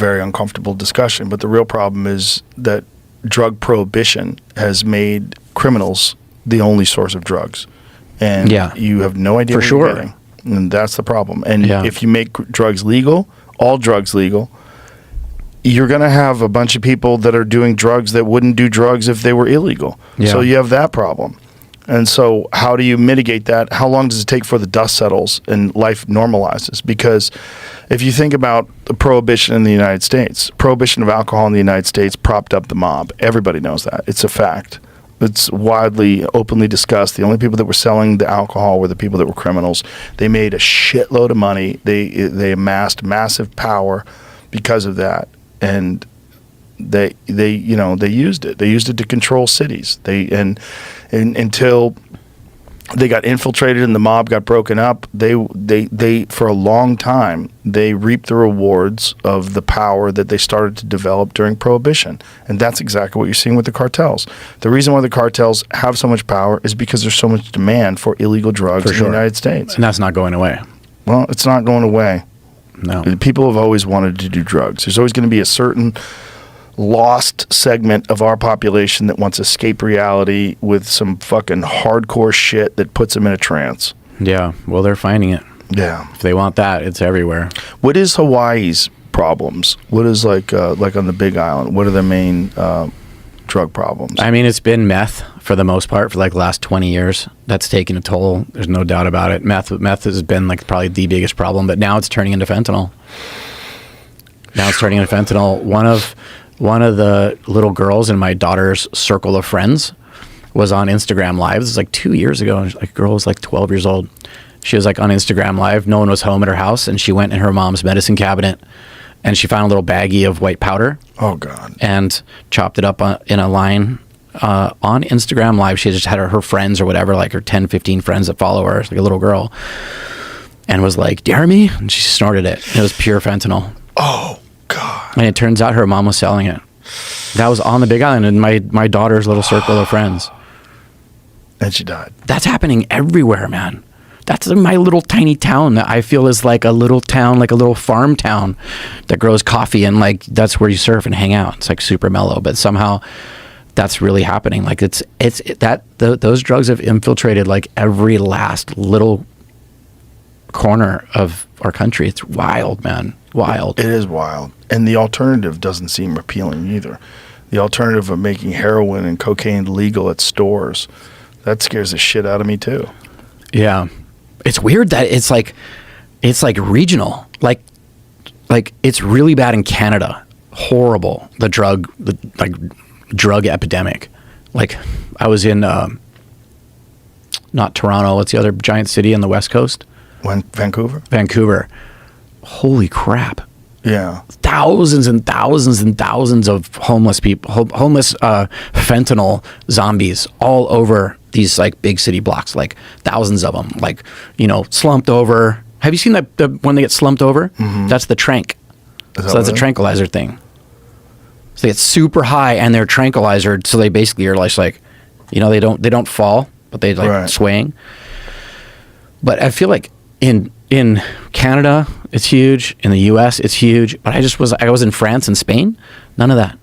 very uncomfortable discussion. But the real problem is that drug prohibition has made criminals the only source of drugs. And you have no idea what you're getting. And that's the problem. And if you make drugs legal, all drugs legal, you're going to have a bunch of people that are doing drugs that wouldn't do drugs if they were illegal. So you have that problem. And so how do you mitigate that? How long does it take before the dust settles and life normalizes? Because if you think about the prohibition in the United States, prohibition of alcohol in the United States propped up the mob. Everybody knows that. It's a fact. It's widely, openly discussed. The only people that were selling the alcohol were the people that were criminals. They made a shitload of money. They amassed massive power because of that. And they used it. They used it to control cities. And until they got infiltrated and the mob got broken up, they for a long time they reaped the rewards of the power that they started to develop during Prohibition. And that's exactly what you're seeing with the cartels. The reason why the cartels have so much power is because there's so much demand for illegal drugs in the United States. And that's not going away. Well, it's not going away. No. People have always wanted to do drugs. There's always going to be a certain lost segment of our population that wants to escape reality with some fucking hardcore shit that puts them in a trance. Yeah, well, they're finding it. Yeah. If they want that, it's everywhere. What is Hawaii's problems? What is like on the Big Island? What are the main drug problems? I mean, it's been meth for the most part for like the last 20 years. That's taken a toll. There's no doubt about it. Meth has been like probably the biggest problem, but now it's turning into fentanyl. One of the little girls in my daughter's circle of friends was on Instagram Live. This was like 2 years ago. And a girl was like 12 years old. She was like on Instagram Live. No one was home at her house. And she went in her mom's medicine cabinet and she found a little baggie of white powder. Oh, God. And chopped it up in a line on Instagram Live. She just had her friends or whatever, like her 10, 15 friends that follow her, like a little girl. And was like, "Dare me?" And she snorted it. It was pure fentanyl. Oh, God. And it turns out her mom was selling it. That was on the Big Island in my daughter's little circle of friends. And she died. That's happening everywhere, man. That's my little tiny town that I feel is like a little town, like a little farm town that grows coffee, and like that's where you surf and hang out. It's like super mellow, but somehow that's really happening. Like those drugs have infiltrated like every last little corner of our country. It's wild, man. Wild. It is wild. And the alternative doesn't seem appealing either. The alternative of making heroin and cocaine legal at stores, that scares the shit out of me too. Yeah. It's weird that it's like regional. Like it's really bad in Canada. Horrible. The drug epidemic. Like I was in not Toronto, what's the other giant city on the West Coast? Vancouver. Holy crap. Yeah. Thousands and thousands and thousands of homeless people, homeless fentanyl zombies all over these like big city blocks, like thousands of them, like, slumped over. Have you seen that when they get slumped over? Mm-hmm. That's the trank. So that's a tranquilizer thing. So they get super high and they're tranquilizer. So they basically are like, they don't fall, but they swaying. But I feel like in Canada, it's huge. In the US, it's huge. But I was in France and Spain. None of that.